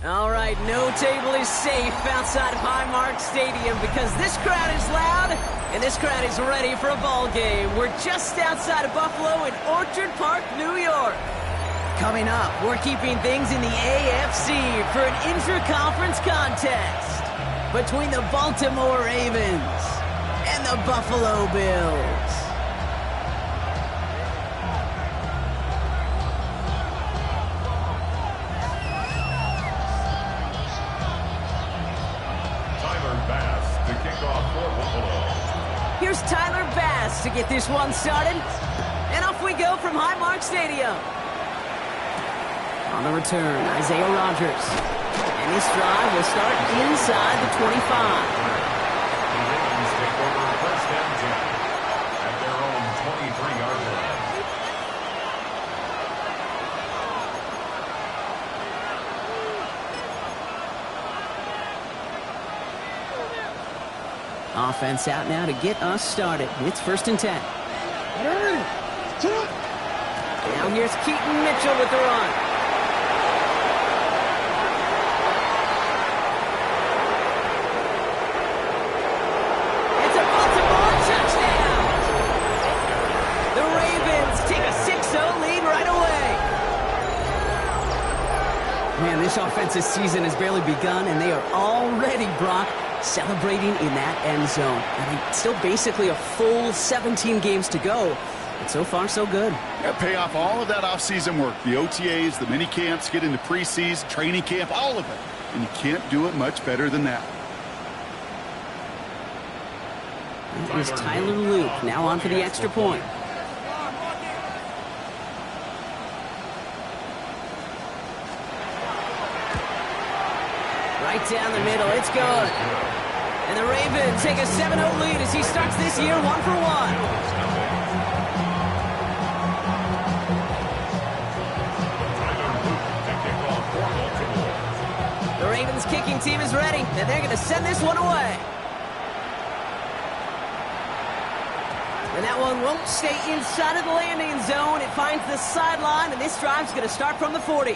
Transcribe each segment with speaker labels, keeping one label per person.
Speaker 1: All right, no table is safe outside of Highmark Stadium because this crowd is loud and this crowd is ready for a ball game. We're just outside of Buffalo in Orchard Park, New York. Coming up, we're keeping things in the AFC for an intra-conference contest between the Baltimore Ravens and the Buffalo Bills. Here's Tyler Bass to get this one started. And off we go from Highmark Stadium. On the return, Isaiah Rodgers. And this drive will start inside the 25.
Speaker 2: The Ravens take over first and 10 at their own 23-yard line.
Speaker 1: Offense out now to get us started. It's first and 10. Now here's Keaton Mitchell with the run. It's a Baltimore touchdown! The Ravens take a 6-0 lead right away. Man, this offensive season has barely begun, and they are already, Brock, celebrating in that end zone. I mean, still basically a full 17 games to go. But so far, so good.
Speaker 3: Yeah, pay off all of that offseason work. The OTAs, the mini camps, get into preseason, training camp, all of it. And you can't do it much better than that.
Speaker 1: That is Tyler Luke, now on for the extra point. Right down the middle, it's good. And the Ravens take a 7-0 lead as he starts this year 1-for-1. The Ravens kicking team is ready, and they're going to send this one away. And that one won't stay inside of the landing zone. It finds the sideline, and this drive's going to start from the 40.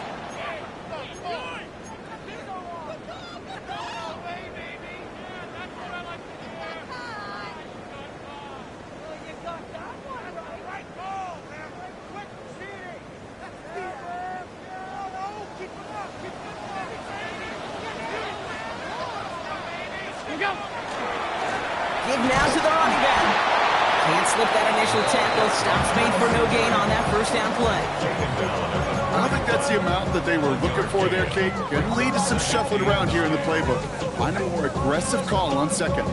Speaker 1: Give now to the running back. Can't slip that initial tackle. Stops made for no gain on that first down play.
Speaker 3: I don't think that's the amount that they were looking for there, Kate. Could lead to some shuffling around here in the playbook. Find a more aggressive call on second.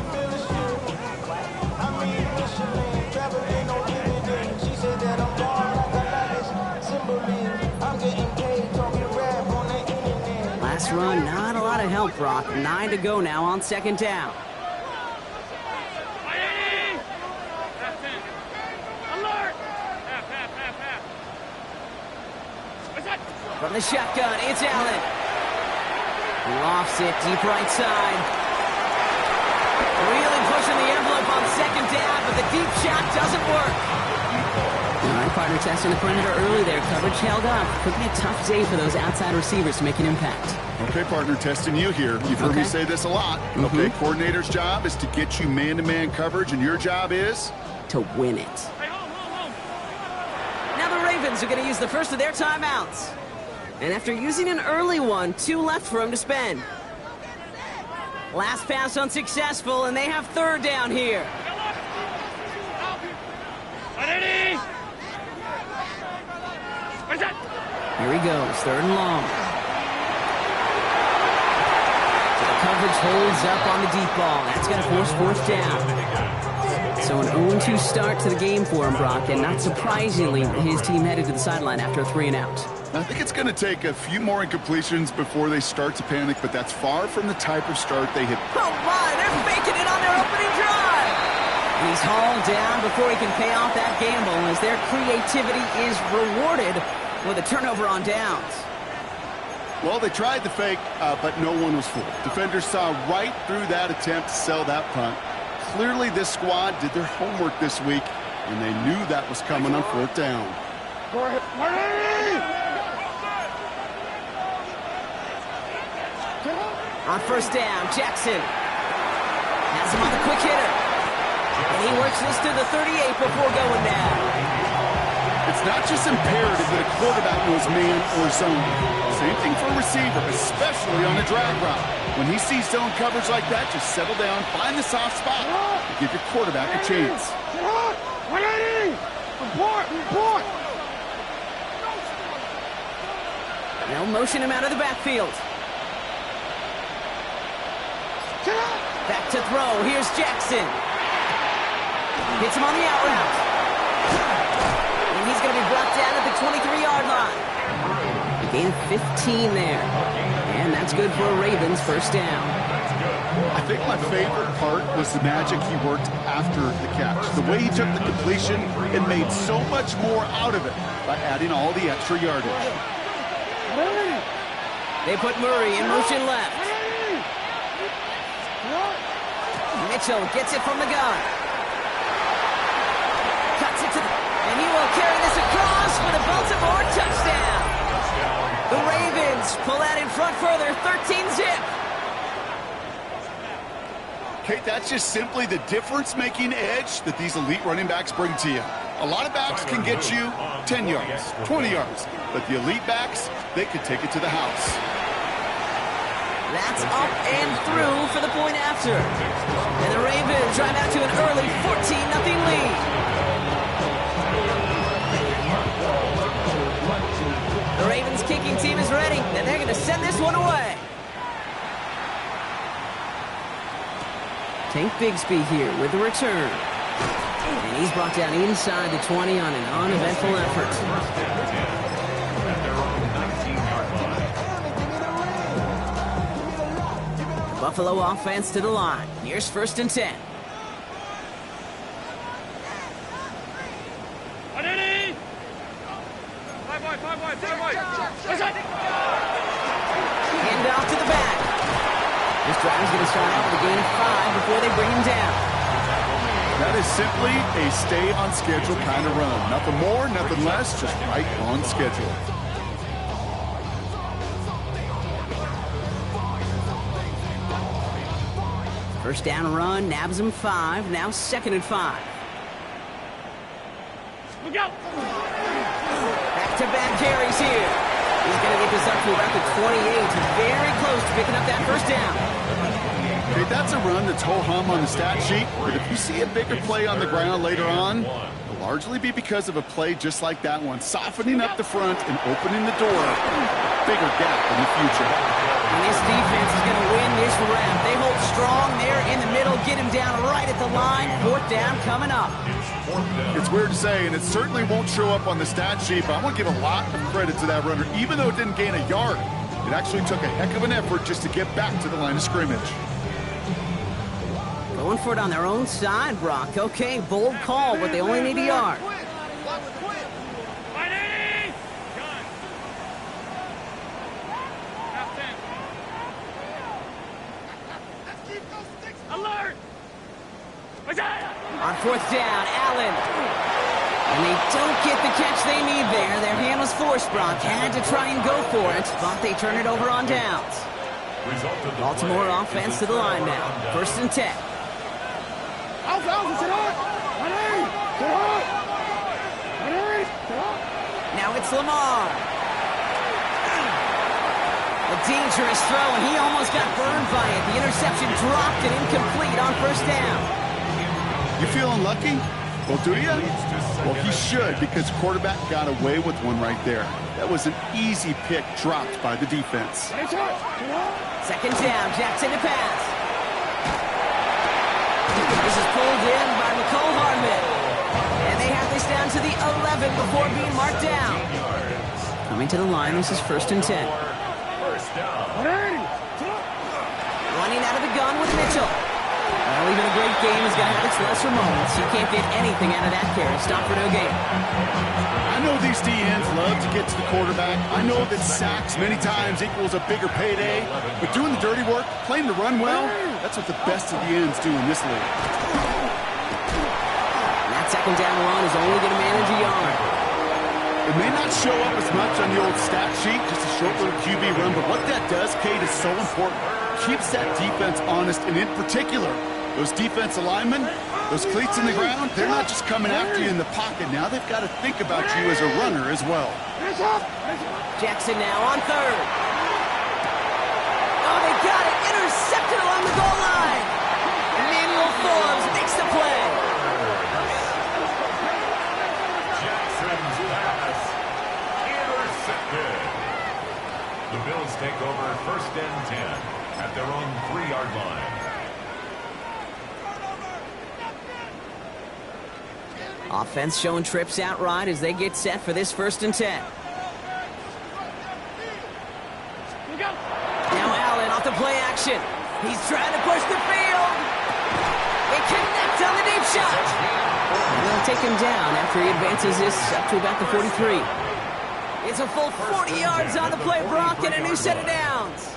Speaker 1: Last run, not a lot of help, Brock. 9 to go now on second down. From the shotgun, it's Allen. Lofts it deep right side. Really pushing the envelope on second down, but the deep shot doesn't work. All right, partner testing the perimeter early there. Coverage held up. Could be a tough day for those outside receivers to make an impact.
Speaker 3: Okay, partner, testing you here. You've heard me say this a lot. Okay, coordinator's job is to get you man-to-man coverage, and your job is?
Speaker 1: To win it. Now the Ravens are going to use the first of their timeouts. And after using an early one, 2 left for him to spend. Last pass unsuccessful, and they have third down here. Here he goes, third and long. So the coverage holds up on the deep ball. That's going to force fourth down. So an 0-2 start to the game for him, Brock, and not surprisingly, his team headed to the sideline after a 3-and-out.
Speaker 3: I think it's going to take a few more incompletions before they start to panic, but that's far from the type of start they hit.
Speaker 1: Oh my, they're faking it on their opening drive! And he's hauled down before he can pay off that gamble as their creativity is rewarded with a turnover on downs.
Speaker 3: Well, they tried the fake, but no one was fooled. Defenders saw right through that attempt to sell that punt. Clearly, this squad did their homework this week, and they knew that was coming on fourth down.
Speaker 1: On first down, Jackson has him on the quick hitter. And he works this to the 38 before going down.
Speaker 3: It's not just imperative that a quarterback knows man or zone. Same thing for a receiver, especially on a drag route. When he sees zone coverage like that, just settle down, find the soft spot, and give your quarterback a chance.
Speaker 1: They'll motion him out of the backfield. Back to throw. Here's Jackson. Hits him on the out route. And he's going to be brought down at the 23-yard line. A gain of 15 there. And that's good for a Ravens first down.
Speaker 3: I think my favorite part was the magic he worked after the catch. The way he took the completion and made so much more out of it by adding all the extra yardage.
Speaker 1: They put Murray in motion left. Mitchell gets it from the gun. Cuts it to and he will carry this across for the Baltimore touchdown. The Ravens pull that in front further, 13-zip.
Speaker 3: Kate, that's just simply the difference-making edge that these elite running backs bring to you. A lot of backs can get you 10 yards, 20 yards, but the elite backs, they could take it to the house.
Speaker 1: That's up and through for the point after. And the Ravens drive out to an early 14-0 lead. The Ravens kicking team is ready, and they're going to send this one away. Tank Bigsby here with the return. And he's brought down inside the 20 on an uneventful effort. Buffalo offense to the line. Here's first and 10. Hand off to the back. This drive is going to start out with a gain of 5 before they bring him down.
Speaker 3: That is simply a stay-on-schedule kind of run. Nothing more, nothing less, just right on schedule.
Speaker 1: First down run, nabs him 5, now second and 5. Look out! Back-to-back carries here. He's going to get this up to about the 28, very close to picking up that first down.
Speaker 3: Okay, that's a run that's ho-hum on the stat sheet, but if you see a bigger play on the ground later on, it'll largely be because of a play just like that one, softening up the front and opening the door. Bigger gap in the future.
Speaker 1: And this defense is going to win this round. They hold strong there in the middle, get him down right at the line. Fourth down coming up.
Speaker 3: It's weird to say, and it certainly won't show up on the stat sheet, but I want to give a lot of credit to that runner. Even though it didn't gain a yard, it actually took a heck of an effort just to get back to the line of scrimmage.
Speaker 1: Going for it on their own side, Brock. Okay, bold call, but they only need a yard. On fourth down, Allen. And they don't get the catch they need there. Their hand was forced, Brock. Had to try and go for it, but they turn it over on downs. Baltimore offense to the line now. First and 10. Now it's Lamar. A dangerous throw, and he almost got burned by it. The interception dropped and incomplete on first down.
Speaker 3: You feeling lucky? Well, do you? Well, he should, because quarterback got away with one right there. That was an easy pick dropped by the defense.
Speaker 1: Second down, Jackson to pass. This is pulled in by McCole Hardman. And they have this down to the 11 before being marked down. Coming to the line, this is first and 10. Running out of the gun with Mitchell. Well, even a great game has got to have its lesser moments. You can't get anything out of that carry. Stop for no gain.
Speaker 3: I know these DNs love to get to the quarterback. I know that sacks many times equals a bigger payday. But doing the dirty work, playing the run well, that's what the best of the ends do in this league.
Speaker 1: And that second down run is only going to manage a yard.
Speaker 3: It may not show up as much on the old stat sheet, just a short little QB run, but what that does, Kate, is so important. Keeps that defense honest, and in particular, those defensive linemen, those cleats in the ground, they're not just coming after you in the pocket. Now they've got to think about you as a runner as well.
Speaker 1: Jackson now on third. Oh, they got it. Intercepted along the goal line. Emmanuel Forbes makes the play.
Speaker 2: Jackson's pass intercepted. The Bills take over 1st and 10 at their own 3-yard line.
Speaker 1: Offense showing trips out right as they get set for this 1st and 10. Now Allen off the play action. He's trying to push the field. They connect on the deep shot. And they'll take him down after he advances this up to about the 43. It's a full 40 yards on the play, Brock, and a new set of downs.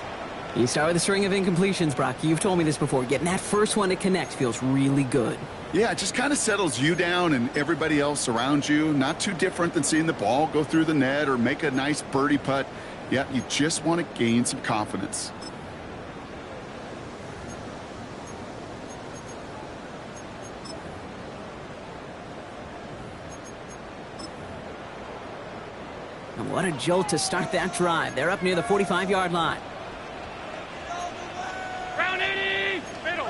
Speaker 1: You start with a string of incompletions, Brock. You've told me this before. Getting that first one to connect feels really good.
Speaker 3: Yeah, it just kind of settles you down and everybody else around you. Not too different than seeing the ball go through the net or make a nice birdie putt. Yeah, you just want to gain some confidence.
Speaker 1: And what a jolt to start that drive. They're up near the 45-yard line.
Speaker 4: Round 80! Middle.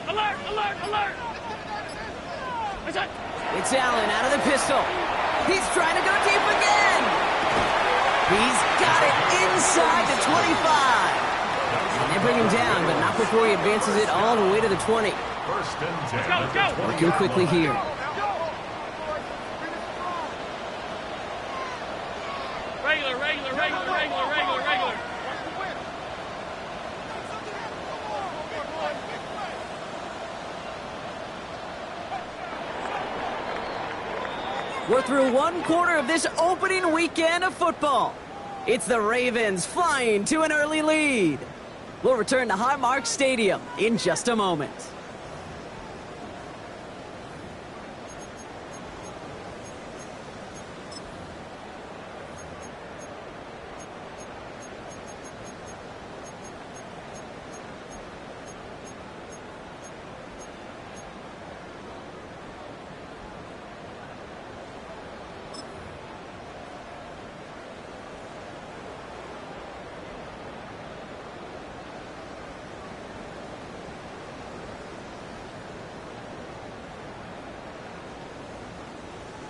Speaker 4: Alert!
Speaker 1: It's Allen out of the pistol. He's trying to go deep again. He's got it inside the 25. And they bring him down, but not before he advances it all the way to the 20.
Speaker 2: 1st and 10.
Speaker 4: Go!
Speaker 1: Working quickly here.
Speaker 4: Regular.
Speaker 1: We're through one quarter of this opening weekend of football. It's the Ravens flying to an early lead. We'll return to Highmark Stadium in just a moment.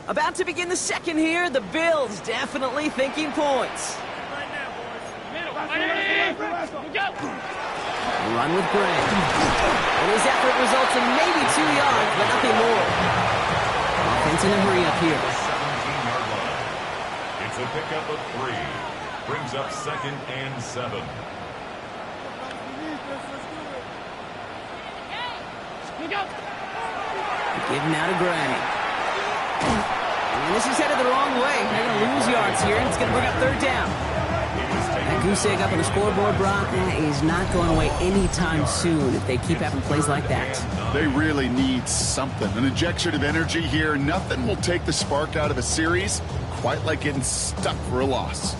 Speaker 1: About to begin the second here. The Bills definitely thinking points.
Speaker 4: Middle. Go!
Speaker 1: Run with Gray. And his effort results in maybe 2 yards, but nothing more. Offense in a hurry up here.
Speaker 2: 17-yard line. It's a pickup of 3. Brings up 2nd and 7.
Speaker 1: Given out to Gray. And this is headed the wrong way. They're going to lose yards here, and it's going to bring up 3rd down. That goose egg up on the scoreboard, Brock, is not going away anytime soon if they keep having plays like that.
Speaker 3: They really need something. An injection of energy here. Nothing will take the spark out of a series quite like getting stuck for a loss.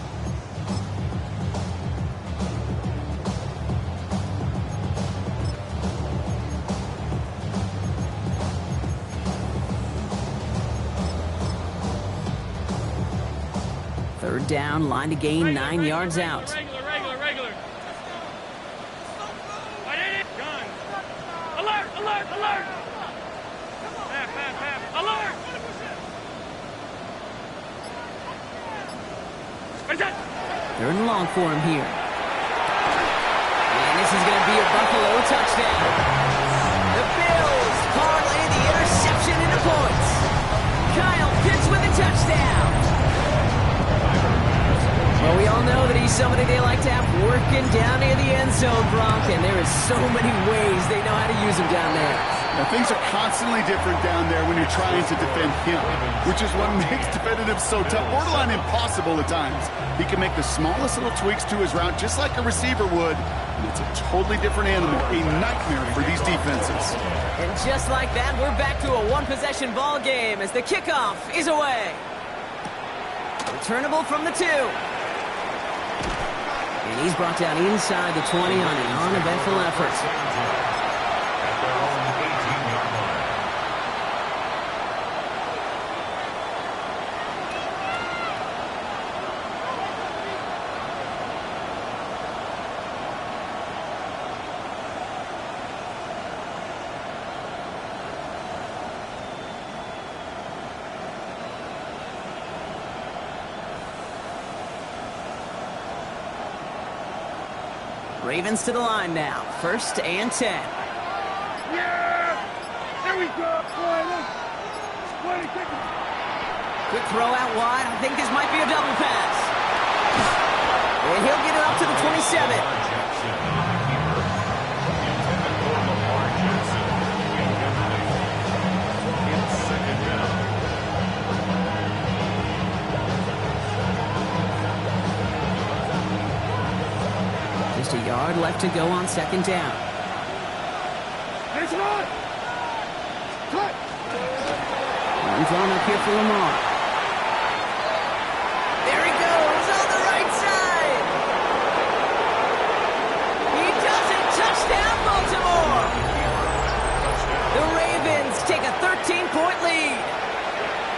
Speaker 1: Third down, line to gain 9 yards out.
Speaker 4: Regular. Gun. Alert! Half. Alert!
Speaker 1: Third and long for him here. And this is going to be a Buffalo touchdown. The Bills parlay the interception into points. Kyle Pitts with a touchdown. Well, we all know that he's somebody they like to have working down near the end zone, Brock, and there is so many ways they know how to use him down there.
Speaker 3: Now, things are constantly different down there when you're trying to defend him, which is what makes defending him so tough, borderline impossible at times. He can make the smallest little tweaks to his route just like a receiver would, and it's a totally different animal, a nightmare for these defenses.
Speaker 1: And just like that, we're back to a one-possession ball game as the kickoff is away. Returnable from the 2. And he's brought down inside the 20 on an uneventful effort. Ravens to the line now. 1st and 10.
Speaker 4: Yeah! There we go!
Speaker 1: Quick throw out wide. I think this might be a double pass. And he'll get it up to the 27. Just a yard left to go on 2nd down.
Speaker 4: It's not! Cut!
Speaker 1: One drawn up here for Lamar. There he goes on the right side. He does it. Touchdown, Baltimore. The Ravens take a 13-point lead.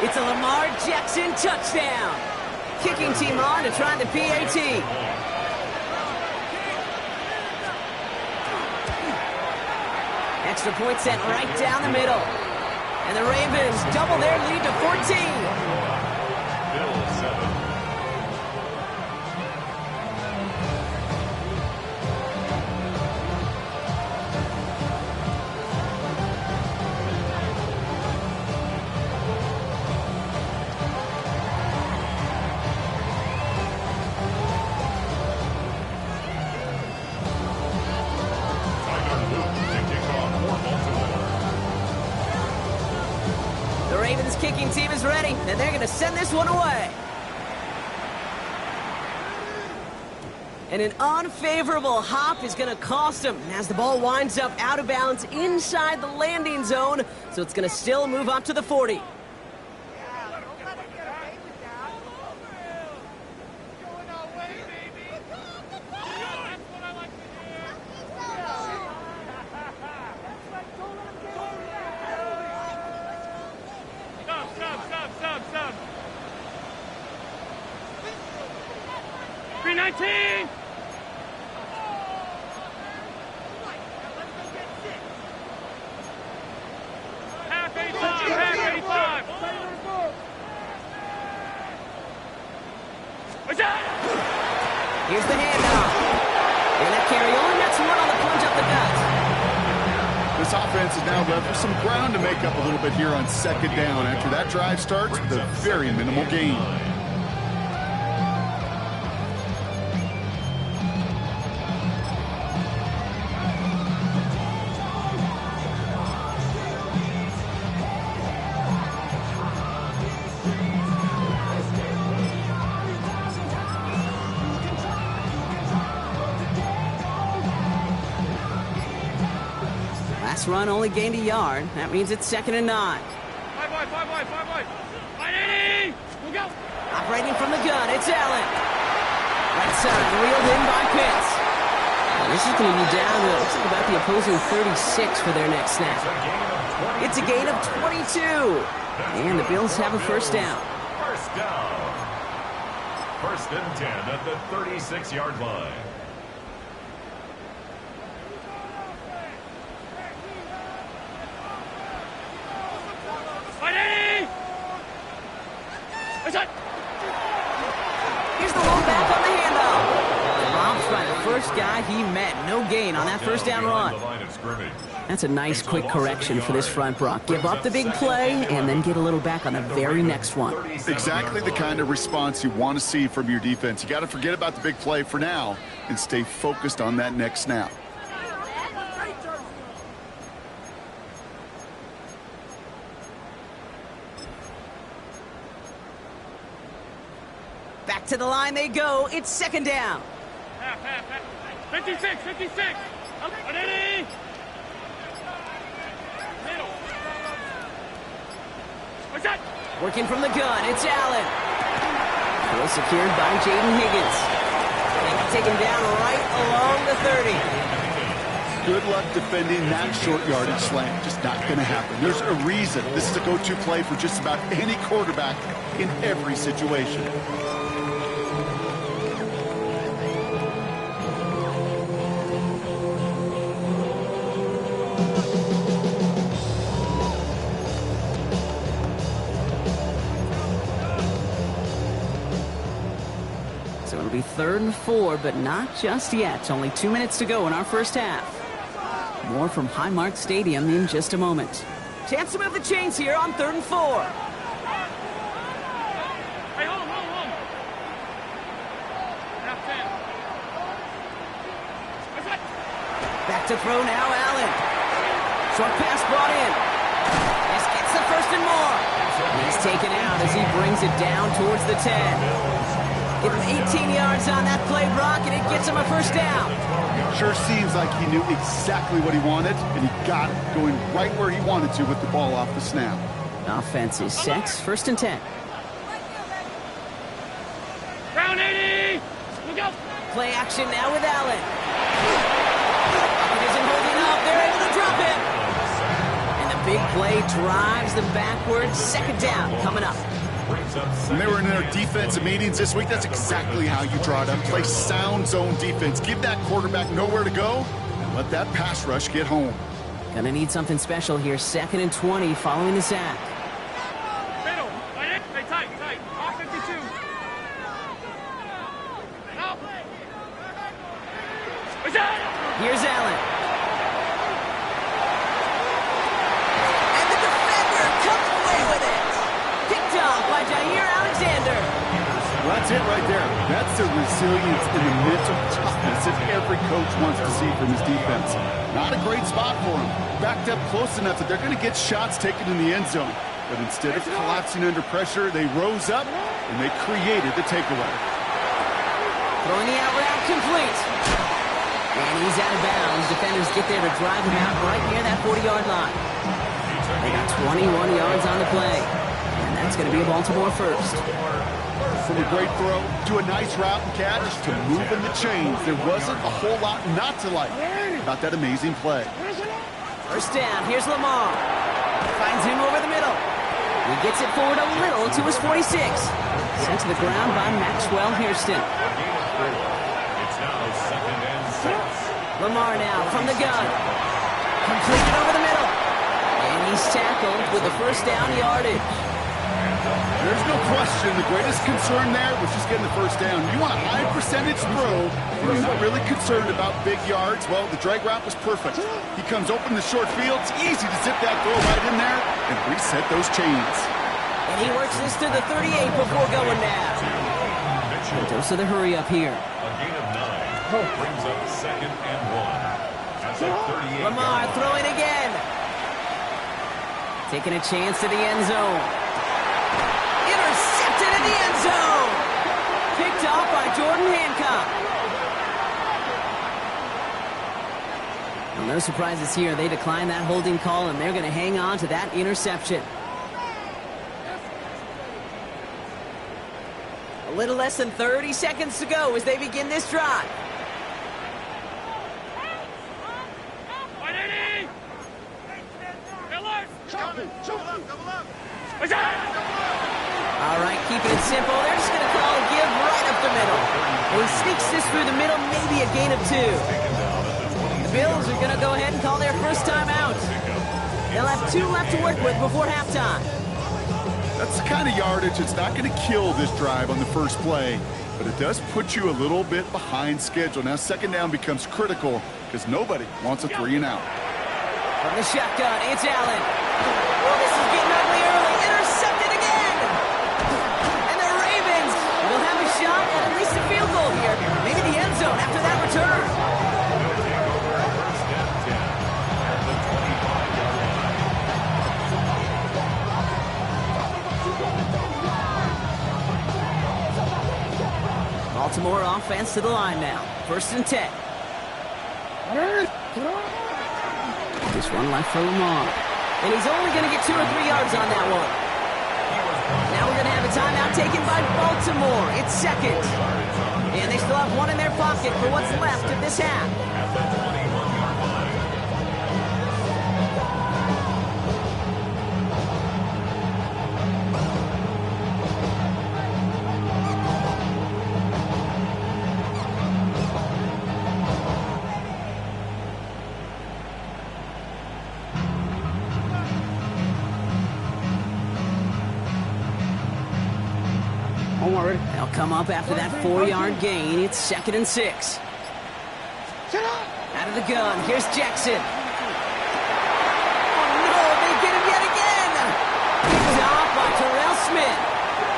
Speaker 1: It's a Lamar Jackson touchdown. Kicking team on to try the PAT. Extra point sent right down the middle. And the Ravens double their lead to 14.
Speaker 2: Bills 7.
Speaker 1: The Ravens kicking team is ready, and they're going to send this one away. And an unfavorable hop is going to cost him as the ball winds up out of bounds inside the landing zone, so it's going to still move up to the 40.
Speaker 4: Sub. 319! Half 85! What's that?
Speaker 1: Here's the handoff. And that carry only gets one on the plunge up the gut.
Speaker 3: This offense is now left with some ground to make up a little bit here on 2nd down after that drive starts with a very minimal gain.
Speaker 1: Last run only gained a yard. That means it's 2nd and 9.
Speaker 4: 5 wide. 580! We'll go!
Speaker 1: Operating from the gun, it's Allen. Right side, reeled in by Pitts. And this is going to be down to, looks like about the opposing 36 for their next snap. It's a gain of 22. And the Bills have a 1st down.
Speaker 2: First down. 1st and 10 at the 36-yard line.
Speaker 1: Here's the low back on the handoff. Rob's by the first guy he met. No gain on that 1st down run. That's a nice quick correction for this front, Brock. Give up the big play and then get a little back on the very next one.
Speaker 3: Exactly the kind of response you want to see from your defense. You got to forget about the big play for now and stay focused on that next snap.
Speaker 1: to the line they go. It's second down.
Speaker 4: Half. 56. Ready? Middle. What's that?
Speaker 1: Working from the gun, it's Allen. Well secured by Jaden Higgins. They can take him down right along the 30.
Speaker 3: Good luck defending that short yardage slant. Just not going to happen. There's a reason. This is a go-to play for just about any quarterback in every situation.
Speaker 1: So it'll be 3rd and 4, but not just yet. Only 2 minutes to go in our first half. More from Highmark Stadium in just a moment. Chance to move the chains here on 3rd and 4.
Speaker 4: Hey, hold on. Half 10. What's that?
Speaker 1: Back to throw now, Allen. Short pass brought in. This gets the 1st and more. He's taken out as he brings it down towards the 10. Give him 18 yards on that play, Brock, and it gets him a 1st down.
Speaker 3: Sure seems like he knew exactly what he wanted, and he got it, going right where he wanted to with the ball off the snap.
Speaker 1: Offense is set. 1st and 10.
Speaker 4: Round 80. Look out.
Speaker 1: Play action now with Allen. He isn't holding up. They're able to drop him. And the big play drives them backwards. 2nd down coming up.
Speaker 3: When they were in their defensive meetings this week, that's exactly how you draw it up. Play sound zone defense. Give that quarterback nowhere to go, and let that pass rush get home.
Speaker 1: Gonna need something special here. 2nd and 20 following the sack.
Speaker 4: Middle. Hey, tight. Off 52. Out. What's that?
Speaker 1: Here's Allen. And the defender comes away with it. Picked off by Jair Alexander.
Speaker 3: Well, that's it right there. That's the resilience and the mental toughness that every coach wants to see from his defense. Not a great spot for him. Backed up close enough that they're going to get shots taken in the end zone. But instead of collapsing under pressure, they rose up and they created the takeaway.
Speaker 1: Throwing the out route complete. And he's out of bounds. Defenders get there to drive him out right near that 40-yard line. They got 21 yards on the play. And that's going to be a Baltimore 1st.
Speaker 3: From a great throw to a nice route and catch to moving the chains, there wasn't a whole lot not to like about that amazing play.
Speaker 1: 1st down. Here's Lamar. Finds him over the middle. He gets it forward a little to his 46. Sent to the ground by Maxwell Hairston.
Speaker 2: It's now 2nd and 6.
Speaker 1: Lamar now from the gun. Completed over the middle. And he's tackled with the 1st down yardage.
Speaker 3: There's no question the greatest concern there was just getting the 1st down. You want a high percentage throw, and you're not really concerned about big yards. Well, the drag route was perfect. He comes open the short field. It's easy to zip that throw right in there and reset those chains.
Speaker 1: And he works this to the 38 before going now. A dose of the hurry up here.
Speaker 2: A gain of 9 brings up 2nd and 1. That's a 38.
Speaker 1: Lamar throwing again. Taking a chance to the end zone. Intercepted in the end zone. Picked off by Jordan Hancock. Well, no surprises here. They decline that holding call, and they're going to hang on to that interception. A little less than 30 seconds to go as they begin this drive. All right, keeping it simple. They're just going to call a give right up the middle. And he sneaks this through the middle, maybe a gain of 2. The Bills are going to go ahead and call their 1st time out. They'll have 2 left to work with before halftime.
Speaker 3: That's the kind of yardage that's not going to kill this drive on the 1st play, but it does put you a little bit behind schedule. Now 2nd down becomes critical because nobody wants a 3 and out.
Speaker 1: From the shotgun, it's Allen. Oh, this is getting ugly early. Intercepted again. And the Ravens will have a shot at least a field goal here. Maybe the end zone after that return. offense to the line now. 1st and 10. Just one left for Lamar. And he's only going to get 2 or 3 yards on that one. Now we're going to have a timeout taken by Baltimore. It's 2nd. And they still have one in their pocket for what's left of this half.
Speaker 2: At the 21-yard line.
Speaker 1: They'll come up after that 4-yard gain. It's 2nd and 6. Out of the gun, here's Jackson. Oh no, they get him yet again! Picked off by Terrell Smith.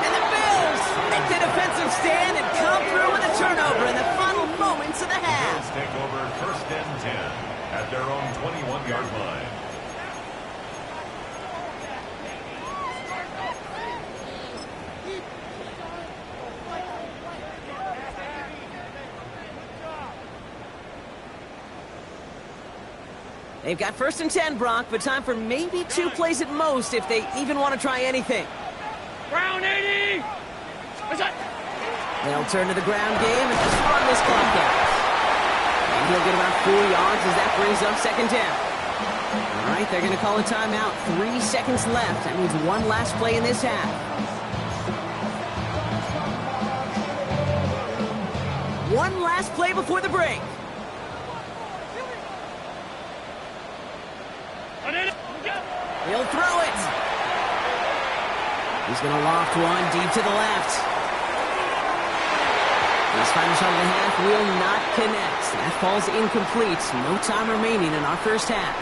Speaker 1: And the Bills make the defensive stand and come through with a turnover in the final moments of the half.
Speaker 2: Bills take over 1st and 10 at their own 21-yard line.
Speaker 1: They've got 1st and 10, Brock, but time for maybe 2 plays at most if they even want to try anything.
Speaker 4: Ground 80!
Speaker 1: They'll turn to the ground game and just run this clock out. And he'll get about 4 yards as that brings up 2nd down. All right, they're going to call a timeout. 3 seconds left. That means one last play in this half. One last play before the break. He'll throw it. He's going to loft one deep to the left. This final shot of the half will not connect. That falls incomplete. No time remaining in our first half.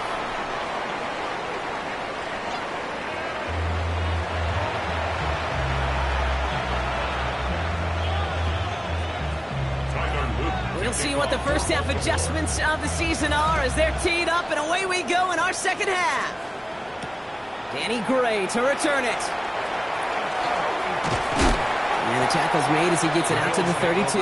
Speaker 1: We'll see what the first half adjustments of the season are as they're teed up, and away we go in our second half. Danny Gray to return it. And the tackle's made as he gets it out to the 32.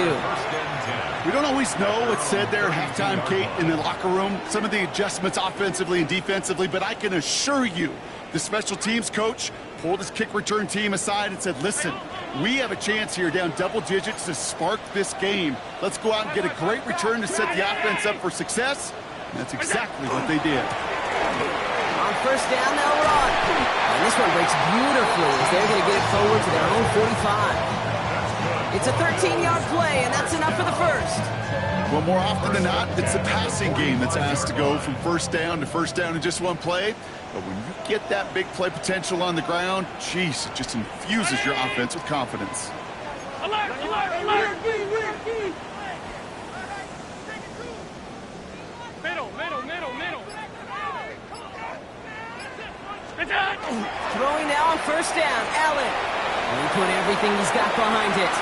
Speaker 3: We don't always know what's said there at halftime, Kate, in the locker room. Some of the adjustments offensively and defensively, but I can assure you the special teams coach pulled his kick return team aside and said, listen, we have a chance here down double digits to spark this game. Let's go out and get a great return to set the offense up for success. And that's exactly what they did.
Speaker 1: On 1st down, they'll run. And this one breaks beautifully as they're going to get it forward to their own 45. It's a 13-yard play, and that's enough for the first.
Speaker 3: Well, more often than not, it's the passing game that's asked to go from 1st down to 1st down in just one play. But when you get that big play potential on the ground, geez, it just infuses your offense with confidence.
Speaker 4: Alert! Alert! Alert! Middle!
Speaker 1: Throwing now on 1st down, Allen. And he put everything he's got behind it.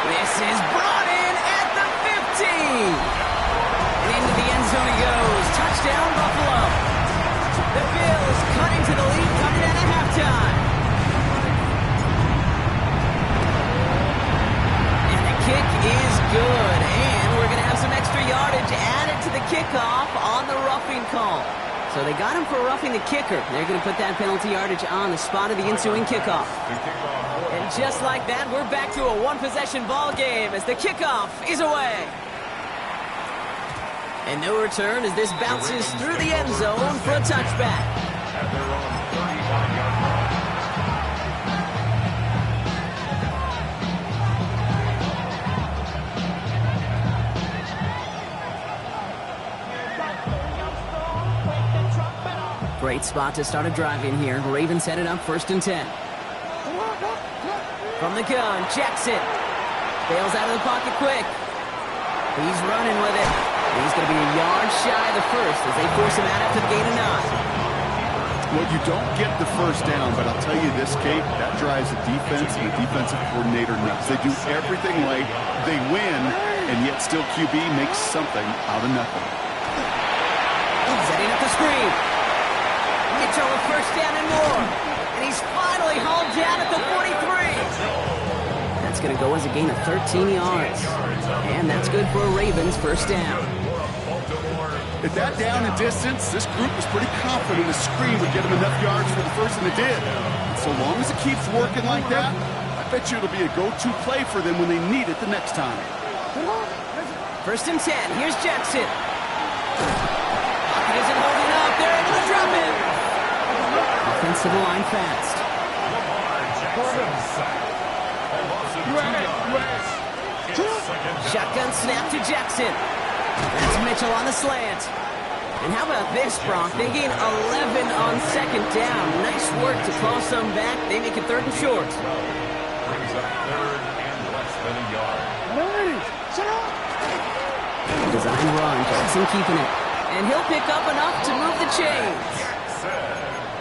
Speaker 1: This is brought in at the 50. And into the end zone he goes. Touchdown, Buffalo. The Bills cutting to the lead coming in at halftime. And the kick is good. And we're going to have some extra yardage added to the kickoff on the roughing call. So they got him for roughing the kicker. They're going to put that penalty yardage on the spot of the ensuing kickoff. And just like that, we're back to a one-possession ball game as the kickoff is away. And no return as this bounces through the end zone for a touchback.
Speaker 2: At their own 35-yard line.
Speaker 1: Great spot to start a drive in here. Ravens headed up 1st and 10. From the gun, Jackson. Bails out of the pocket quick. He's running with it. He's going to be a yard shy of the first as they force him out after the gain of 9.
Speaker 3: Well, you don't get the 1st down, but I'll tell you this, Kate, that drives the defense and the defensive coordinator nuts. They do everything right. They win, and yet still QB makes something out of nothing.
Speaker 1: Setting up the screen. Mitchell with 1st down and more. And he's finally hauled down at the 43. That's going to go as a gain of 13 yards. And that's good for a Ravens first down.
Speaker 3: At that down and distance, this group was pretty confident the screen would get them enough yards for the first, and it did. And so long as it keeps working like that, I bet you it'll be a go-to play for them when they need it the next time.
Speaker 1: First and 10. Here's Jackson. Pocket isn't holding up. They're able to drop it. Offensive line fast. Shotgun snap to Jackson. That's Mitchell on the slant. And how about this, Bronk? They gain 11 on second down. Nice work to claw some back. They make it third and short.
Speaker 2: Brings up third and less than a yard.
Speaker 1: Design run. Jackson keeping it. And he'll pick up enough to move the chains.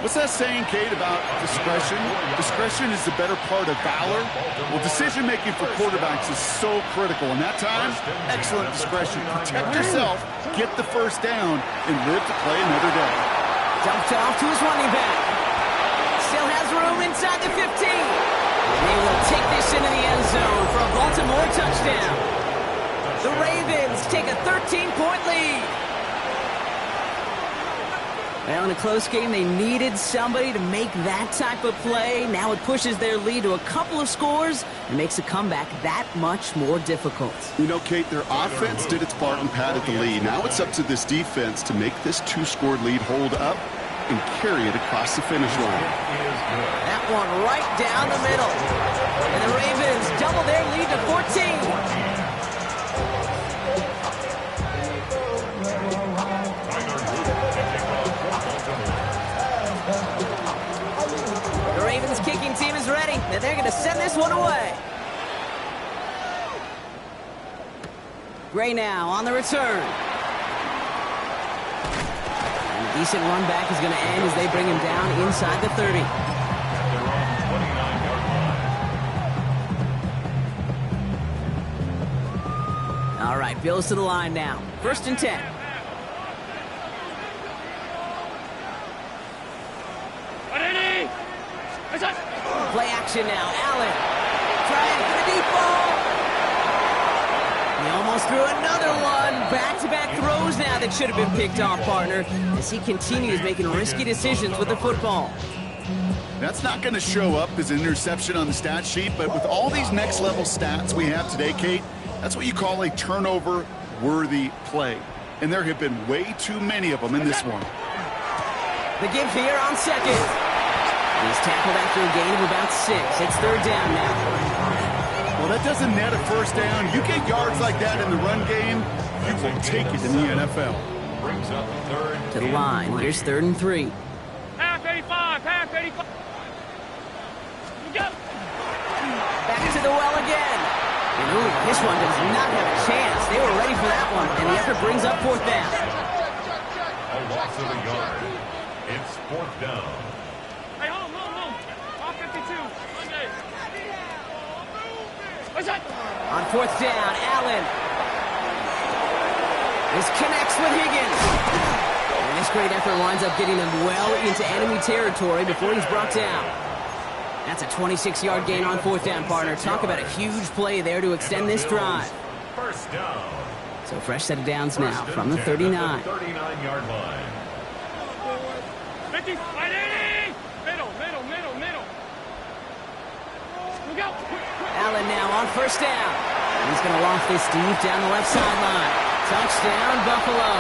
Speaker 3: What's that saying, Kate, about discretion? Discretion is the better part of valor. Well, decision-making for quarterbacks is so critical. And that time, excellent discretion. Protect yourself, get the first down, and live to play another day.
Speaker 1: Dumped off to his running back. Still has room inside the 15. They will take this into the end zone for a Baltimore touchdown. The Ravens take a 13-point lead. Well, in a close game, they needed somebody to make that type of play. Now it pushes their lead to a couple of scores and makes a comeback that much more difficult.
Speaker 3: You know, Kate, their offense did its part and padded the lead. Now it's up to this defense to make this two-score lead hold up and carry it across the finish line.
Speaker 1: That one right down the middle. And the Ravens double their lead to 14. The Ravens kicking team is ready, and they're going to send this one away. Gray now on the return. And a decent run back is going to end as they bring him down inside the 30. All right, Bills to the line now. First and 10. Play action now. Allen trying for the deep ball. He almost threw another one. Back-to-back throws now that should have been picked off, partner, as he continues making risky decisions with the football.
Speaker 3: That's not going to show up as an interception on the stat sheet, but with all these next-level stats we have today, Kate, that's what you call a turnover-worthy play. And there have been way too many of them in this one.
Speaker 1: The give here on second. He's tackled after a gain of about 6. It's third down now.
Speaker 3: Well, that doesn't net a first down. You get yards like that in the run game, you will take it in the NFL.
Speaker 2: Brings up third
Speaker 1: To the line. Here's third and 3.
Speaker 4: Half 85, half 85. Go.
Speaker 1: Back to the well again. And ooh, this one does not have a chance. They were ready for that one, and the effort brings up fourth down.
Speaker 2: a loss of a yard. It's fourth down.
Speaker 4: Hey, home. Off 52. Monday. What's that?
Speaker 1: On fourth down, Allen. This connects with Higgins. And this great effort winds up getting him well into enemy territory before he's brought down. That's a 26-yard gain on fourth down, partner. Talk about a huge play there to extend this drive.
Speaker 2: First down.
Speaker 1: So fresh set of downs now from the 39.
Speaker 2: 39-yard line.
Speaker 4: 50, 80. Middle. Look out.
Speaker 1: Allen now on first down. He's going to loft this deep down the left sideline. Touchdown, Buffalo.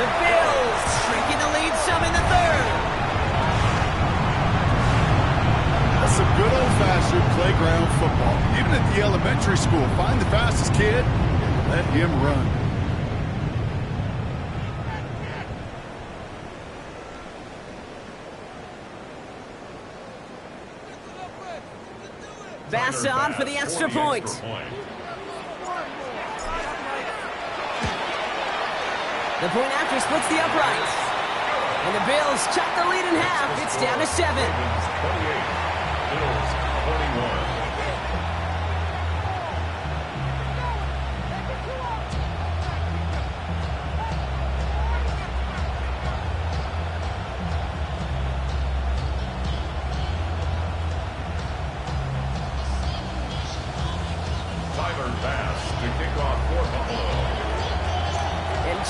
Speaker 1: The Bills shrinking the lead some in the third.
Speaker 3: That's some good old-fashioned playground football. Even at the elementary school, find the fastest kid and let him run.
Speaker 1: Bass on for the extra point. The point after splits the uprights. And the Bills chop the lead in half. It's down to 7.
Speaker 2: 28. Bills 41.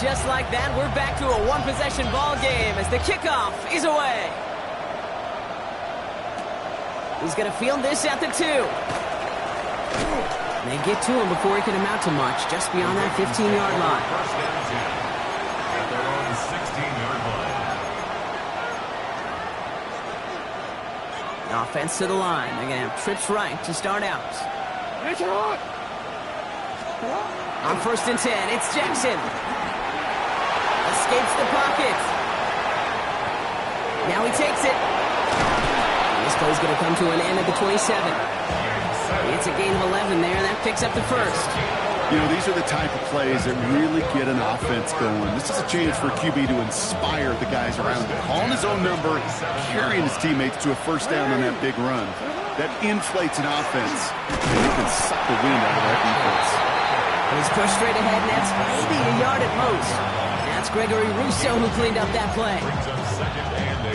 Speaker 1: just like that, we're back to a one-possession ball game as the kickoff is away. He's going to field this at the 2. They get to him before he can amount to much, just beyond that 15-yard line.
Speaker 2: First and 10 at their own 16-yard line.
Speaker 1: The offense to the line. They're going to have trips right to start out. On first and 10, it's Jackson. Escapes the pocket. Now he takes it. This play's going to come to an end at the 27. It's a gain of 11 there. That picks up the first.
Speaker 3: You know, these are the type of plays that really get an offense going. This is a chance for a QB to inspire the guys around him. Calling his own number, carrying his teammates to a first down on that big run. That inflates an offense, and you can suck the wind out of that defense.
Speaker 1: He's pushed straight ahead, and that's maybe a yard at most. That's Gregory Rousseau who cleaned up that play.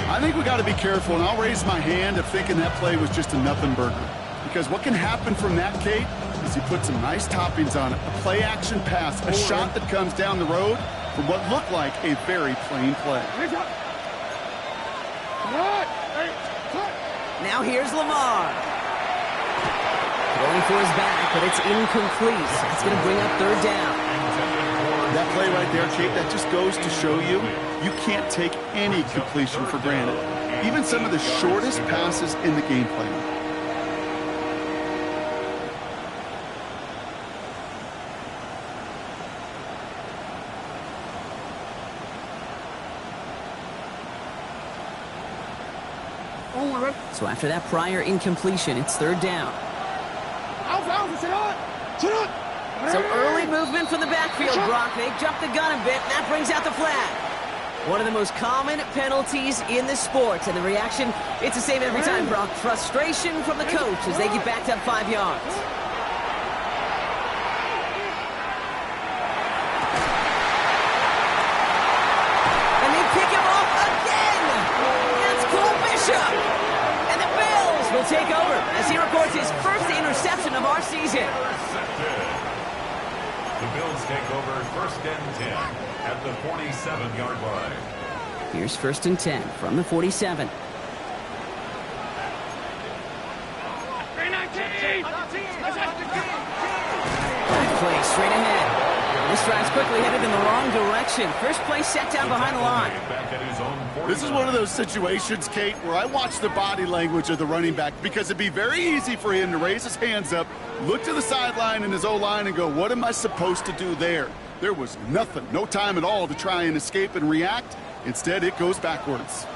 Speaker 3: I think we got to be careful, and I'll raise my hand of thinking that play was just a nothing burger. Because what can happen from that, Kate, is he put some nice toppings on it. A play-action pass, a shot that comes down the road from what looked like a very plain play.
Speaker 1: Now here's Lamar. Going for his back, but it's incomplete. That's going to bring up third down.
Speaker 3: That play right there, Kate, that just goes to show you can't take any completion for granted. Even some of the shortest passes in the game plan.
Speaker 1: So after that prior incompletion, it's third down. So early movement from the backfield, Brock. They jumped the gun a bit, and that brings out the flag. One of the most common penalties in the sport, and the reaction, it's the same every time, Brock. Frustration from the coach as they get backed up 5 yards. And they pick him off again! That's Cole Bishop! And the Bills will take over as he records his first interception of our season.
Speaker 2: The Bills take over first and 10 at the 47-yard line.
Speaker 1: Here's first and 10 from the 47. Play straight ahead. This drive's quickly headed in the wrong direction. First play set down behind the line.
Speaker 3: This is one of those situations, Kate, where I watch the body language of the running back because it'd be very easy for him to raise his hands up, look to the sideline in his O-line and go, what am I supposed to do there? There was nothing, no time at all to try and escape and react. Instead, it goes backwards.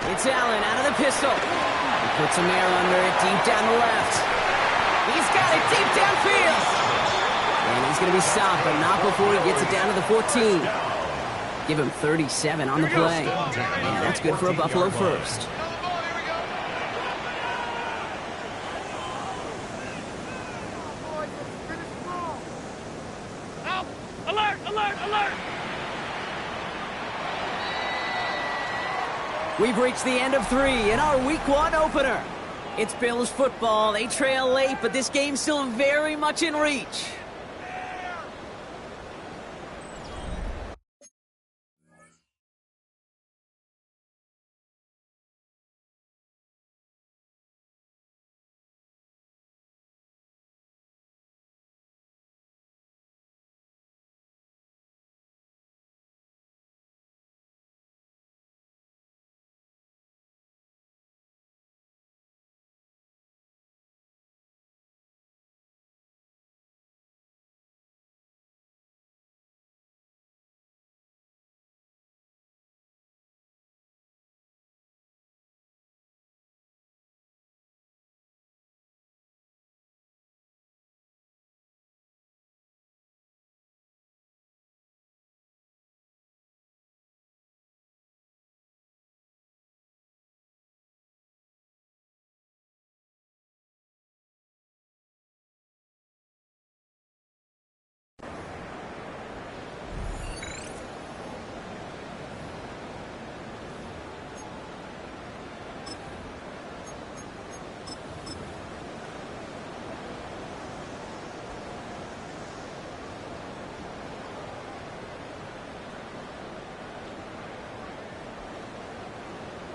Speaker 1: It's Allen out of the pistol. He puts some air under it deep down the left. He's got it deep downfield. And he's going to be stopped, but not before he gets it down to the 14. Give him 37 on the play. And that's good for a Buffalo first.
Speaker 4: Alert! Alert! Alert!
Speaker 1: We've reached the end of 3 in our Week 1 opener. It's Bills football. They trail late, but this game's still very much in reach.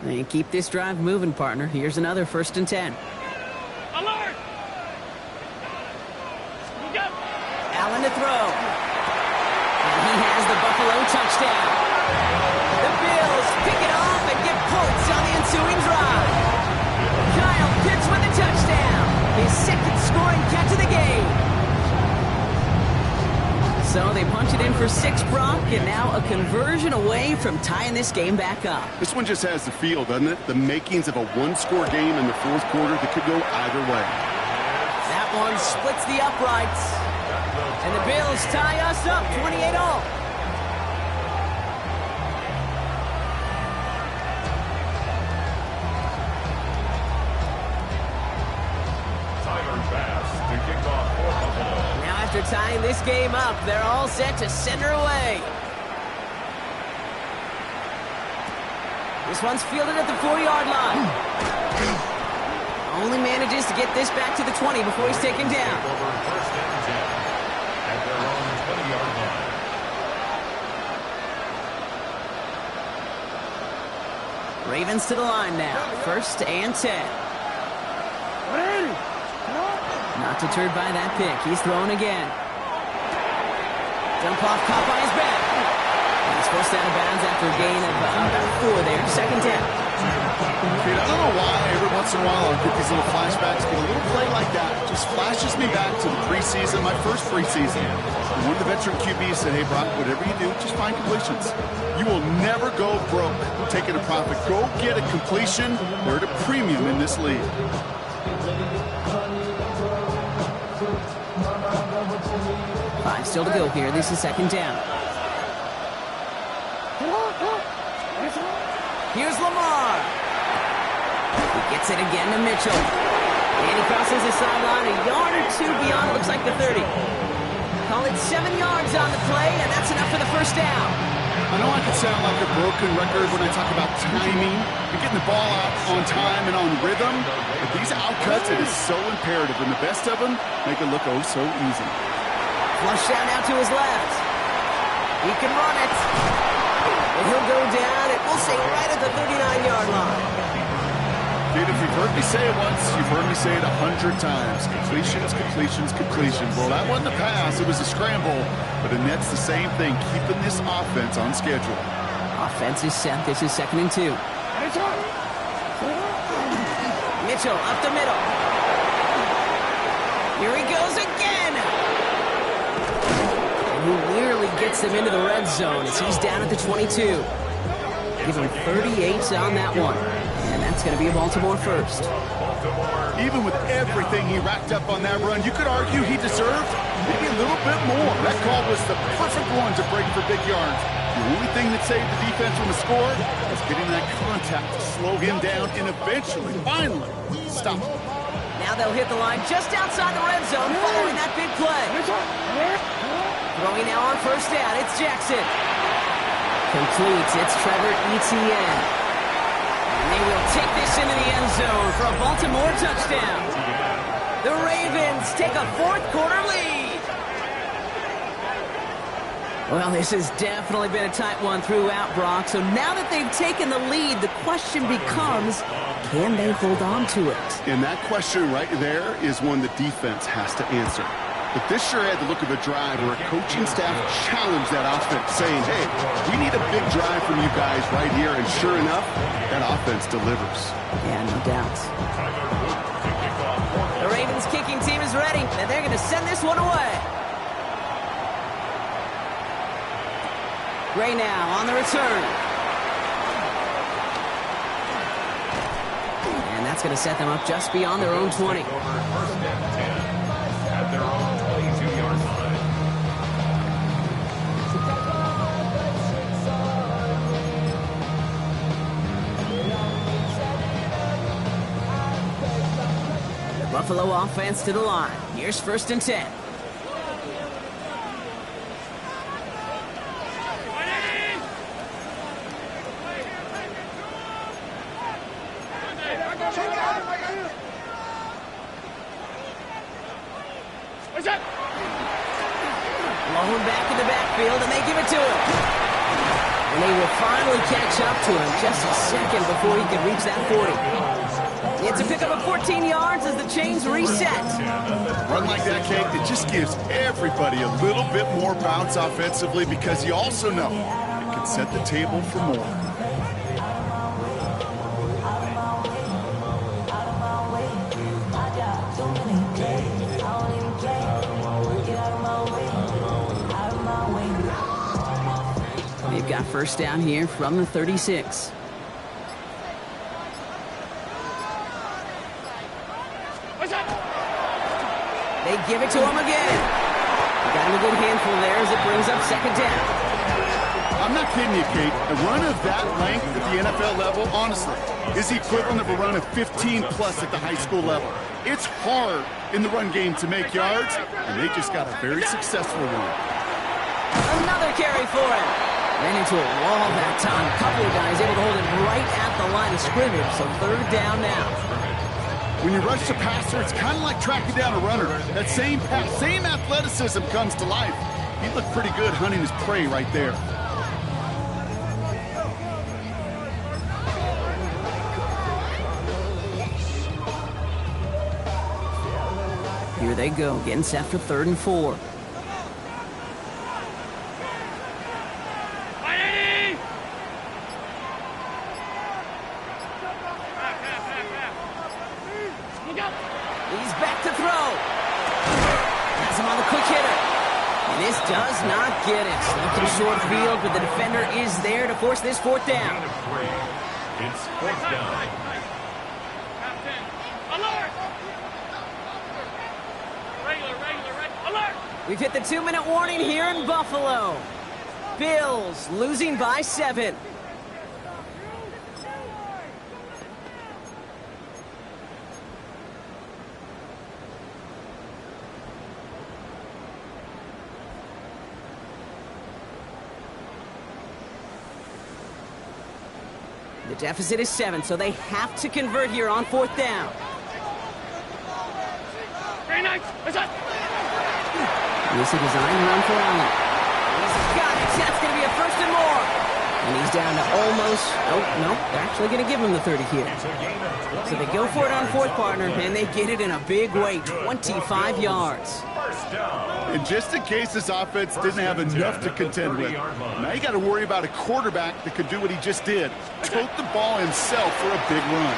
Speaker 1: And keep this drive moving, partner. Here's another 1st and 10.
Speaker 4: Alert! Look out!
Speaker 1: Allen to throw. And he has the Buffalo touchdown. The Bills pick it off and get points on the ensuing drive. Kyle Pitts with a touchdown. His 2nd scoring catch of the game. So they punch it in for 6, Brock, and now a conversion away from tying this game back up.
Speaker 3: This one just has the feel, doesn't it? The makings of a one-score game in the 4th quarter that could go either way.
Speaker 1: That one splits the uprights. And the Bills tie us up 28-all. Now after tying this game up, they're all set to send her away. This one's fielded at the 4-yard line. Only manages to get this back to the 20 before he's taken down.
Speaker 2: Over 1st and 10 at their own 20-yard line.
Speaker 1: Ravens to the line now. 1st and 10. Not deterred by that pick. He's throwing again. Dump off, caught by his back. He's forced out of bounds after a gain of about 4 there. 2nd down.
Speaker 3: I don't know why every once in a while I'll get these little flashbacks, but a little play like that just flashes me back to the preseason, my first preseason. And one of the veteran QBs said, hey, Brock, whatever you do, just find completions. You will never go broke taking a profit. Go get a completion. They're at a premium in this league.
Speaker 1: 5 still to go here. This is 2nd down. Here's Lamar. He gets it again to Mitchell. And he crosses the sideline a yard or 2 beyond, looks like the 30. Call it 7 yards on the play, and that's enough for the 1st down.
Speaker 3: I know I can sound like a broken record when I talk about timing and getting the ball out on time and on rhythm, but these outcuts, it is so imperative, and the best of them make it look oh so easy.
Speaker 1: Flush down now to his left. He can run it. And he'll go down, and we'll say right at the 39-yard line.
Speaker 3: Dude, if you've heard me say it once, you've heard me say it 100 times. Completions, completions, completions. Well, that wasn't a pass. It was a scramble. But the Nets, the same thing, keeping this offense on schedule.
Speaker 1: Offense is set. This is 2nd and 2. Mitchell up the middle. Here he goes again. And he nearly gets them into the red zone as he's down at the 22. Give him 38 on that one. And that's going to be a Baltimore 1st.
Speaker 3: Even with everything he racked up on that run, you could argue he deserved maybe a little bit more. That call was the perfect one to break for big yards. The only thing that saved the defense from the score was getting that contact to slow him down and eventually, finally, stop him.
Speaker 1: Now they'll hit the line just outside the red zone following that big play. Throwing now on 1st down, it's Jackson. Completes, it's Trevor Etienne. And they will take this into the end zone for a Baltimore touchdown. The Ravens take a 4th quarter lead. Well, this has definitely been a tight one throughout, Brock. So now that they've taken the lead, the question becomes, can they hold on to it?
Speaker 3: And that question right there is one the defense has to answer. But this sure had the look of a drive where a coaching staff challenged that offense, saying, hey, we need a big drive from you guys right here. And sure enough, that offense delivers.
Speaker 1: Yeah, no doubt. The Ravens kicking team is ready, and they're going to send this one away. Gray now on the return. And that's going to set them up just beyond their own 20.
Speaker 2: 1st and 10 at their own 22-yard line.
Speaker 1: The Buffalo offense to the line. Here's 1st and 10. Blown back in the backfield, and they give it to him. And they will finally catch up to him just a second before he can reach that 40. It's a pickup of 14 yards as the chains reset.
Speaker 3: Run like that, Kate, it just gives everybody a little bit more bounce offensively because you also know it can set the table for more.
Speaker 1: They've got first down here from the 36. They give it to him again. Got him a good handful there as it brings up second down.
Speaker 3: I'm not kidding you, Kate. A run of that length at the NFL level, honestly, is the equivalent of a run of 15-plus at the high school level. It's hard in the run game to make yards, and they just got a very successful one.
Speaker 1: Another carry for him. Ran into a wall that time. A couple of guys able to hold it right at the line of scrimmage, so third down now.
Speaker 3: When you rush the passer, it's kind of like tracking down a runner. That same pass, same athleticism comes to life. He looked pretty good hunting his prey right there.
Speaker 1: Here they go, getting set for 3rd and 4. He's back to throw. Has him on the quick hitter. And this does not get it. Looking short field, but the defender is there to force this 4th down.
Speaker 2: It's 4th down.
Speaker 4: Alert! Alert!
Speaker 1: We've hit the 2-minute warning here in Buffalo. Bills losing by 7. The deficit is 7, so they have to convert here on 4th down.
Speaker 4: Very nice. What's up?
Speaker 1: This is a designed run for Allen. He's got it. That's going to be a 1st and more. And he's down to almost... Oh, no. They're actually going to give him the 30 here. So they go for it on 4th, partner, and they get it in a big way. 25 yards.
Speaker 3: And just in case this offense didn't have enough to contend with, now you got to worry about a quarterback that could do what he just did. Tote the ball himself for a big run.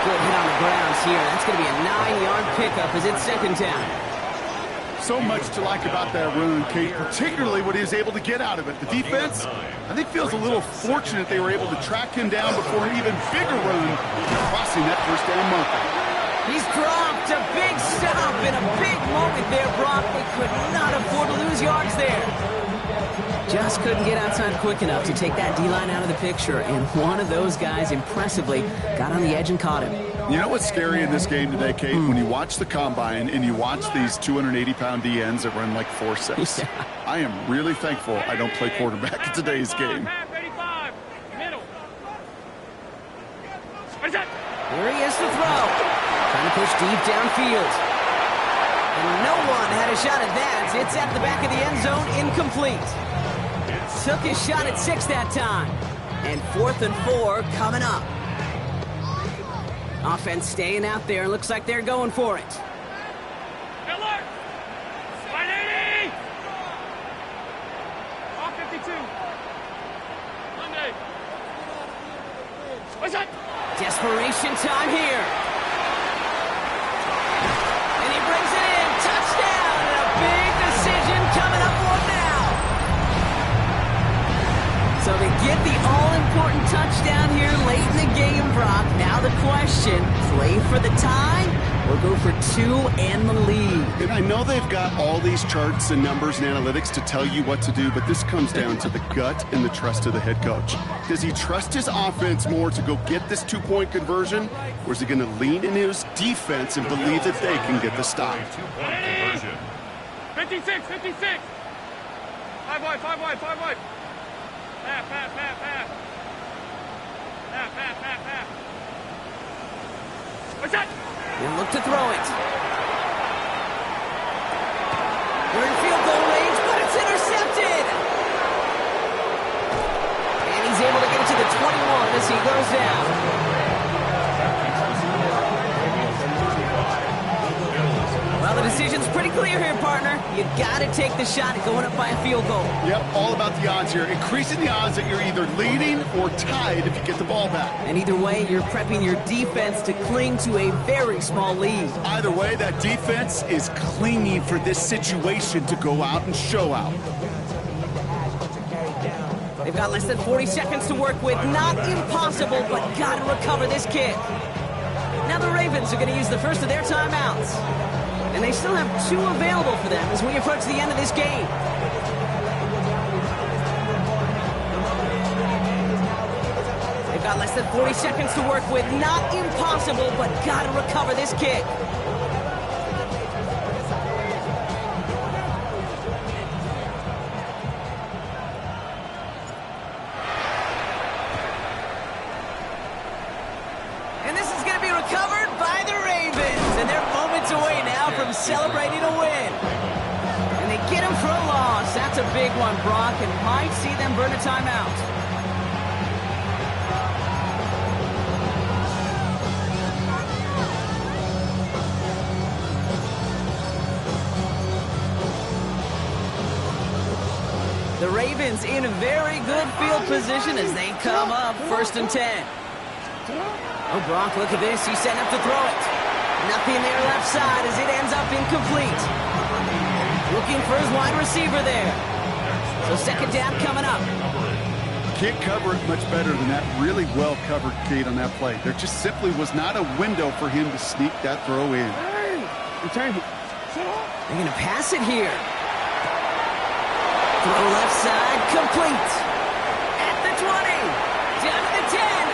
Speaker 1: Good hit on the grounds here. That's going to be a 9-yard pickup as it's 2nd down.
Speaker 3: So much to like about that run, Kate, particularly what he was able to get out of it. The defense, I think, feels a little fortunate they were able to track him down before an even bigger run, crossing that 1st down marker.
Speaker 1: He's dropped a big stop in a big moment there, Brock. They could not afford to lose yards there. Just couldn't get outside quick enough to take that D-line out of the picture, and one of those guys impressively got on the edge and caught him.
Speaker 3: You know what's scary in this game today, Kate? When you watch the combine and you watch these 280-pound DNs that run like 4.6. Yeah. I am really thankful I don't play quarterback in today's game.
Speaker 1: Here he is to throw. Trying to push deep downfield. And no one had a shot at that. It's at the back of the end zone, incomplete. Took his shot at 6 that time. And 4th and 4 coming up. Offense staying out there. Looks like they're going for it.
Speaker 4: Alert! 180! All 52. Monday. What's that?
Speaker 1: Desperation time here. And he brings it in. Touchdown. And a big decision coming up for him now. So they get the all-important touchdown here late in the game, Brock. Now the question, play for the tie or go for 2 and the lead?
Speaker 3: And I know they've got all these charts and numbers and analytics to tell you what to do, but this comes down to the gut and the trust of the head coach. Does he trust his offense more to go get this 2-point conversion, or is he going to lean in his defense and believe that they can get the stop?
Speaker 4: 56, 56. 5 wide, 5 wide, 5 wide. Half. Half. What's that?
Speaker 1: He'll look to throw it. They're in field goal range, but it's intercepted. as he goes down. Well, the decision's pretty clear here, partner. You gotta take the shot at going up by a field goal.
Speaker 3: Yep, all about the odds here. Increasing the odds that you're either leading or tied if you get the ball back.
Speaker 1: And either way, you're prepping your defense to cling to a very small lead.
Speaker 3: Either way, that defense is clinging for this situation to go out and show out.
Speaker 1: They've got less than 40 seconds to work with. Not impossible, but gotta recover this kick. Now the Ravens are gonna use the first of their timeouts. And they still have 2 available for them as we approach the end of this game. They've got less than 40 seconds to work with. Not impossible, but gotta recover this kick. And this is going to be recovered by the Ravens. And they're moments away now from celebrating a win. And they get him for a loss. That's a big one, Brock, and might see them burn a timeout. The Ravens in very good field position as they come up 1st and 10. Oh, Brock, look at this. He's setting up to throw it. Nothing there left side as it ends up incomplete. Looking for his wide receiver there. So 2nd down coming up.
Speaker 3: Can't cover it much better than that. Really well covered, Kate, on that play. There just simply was not a window for him to sneak that throw in.
Speaker 1: They're going to pass it here. Throw left side, complete. At the 20. Down to the 10.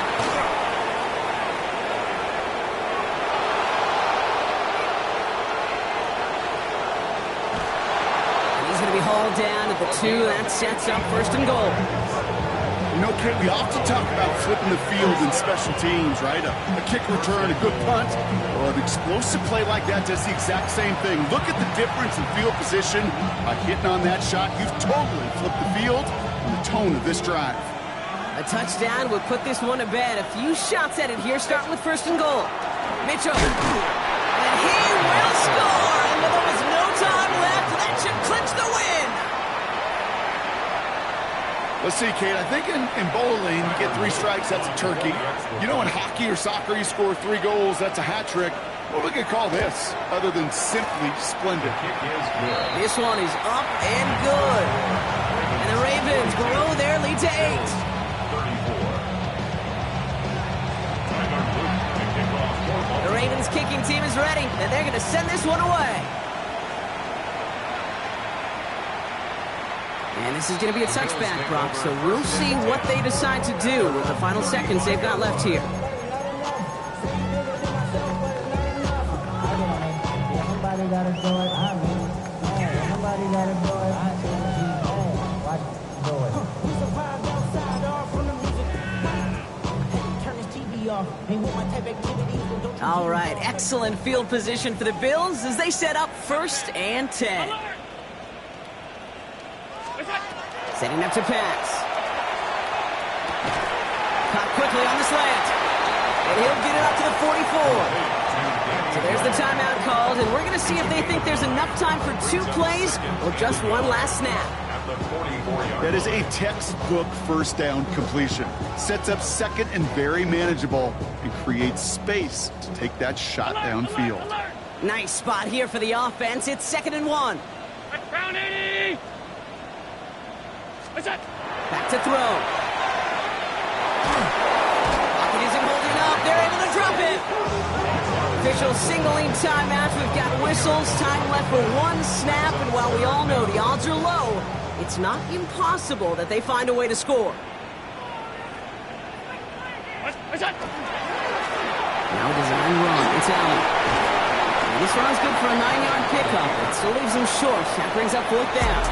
Speaker 1: Be hauled down at the 2. That sets up 1st and goal.
Speaker 3: You know, Kate, we often talk about flipping the field in special teams, right? A kick return, a good punt, or an explosive play like that does the exact same thing. Look at the difference in field position. By hitting on that shot, you've totally flipped the field and the tone of this drive.
Speaker 1: A touchdown would put this one to bed. A few shots at it here, starting with 1st and goal. Mitchell. And he will score. And there was no time left. That should clinch the win.
Speaker 3: Let's see, Kate. I think in bowling, you get 3 strikes, that's a turkey. You know, in hockey or soccer, you score 3 goals, that's a hat trick. What we could call this, other than simply splendid?
Speaker 1: This one is up and good. And the Ravens grow their lead to 8. The Ravens kicking team is ready, and they're going to send this one away. And this is going to be a touchback, Brock, so we'll see what they decide to do with the final seconds they've got left here. All right, excellent field position for the Bills as they set up 1st and 10. Setting up to pass. Caught quickly on the slant. And he'll get it up to the 44. So there's the timeout called, and we're going to see if they think there's enough time for 2 plays or just one last snap.
Speaker 3: That is a textbook 1st down completion. Sets up 2nd and very manageable and creates space to take that shot downfield.
Speaker 1: Nice spot here for the offense. It's 2nd and 1.
Speaker 4: Round 80!
Speaker 1: Back to throw. Pocket isn't holding up. They're able to drop it. Officials signaling timeouts. We've got whistles. Time left for 1 snap. And while we all know the odds are low, it's not impossible that they find a way to score. Now design run. It's Allen. And this run's good for a 9-yard pickup. It still leaves him short. That brings up 4th down.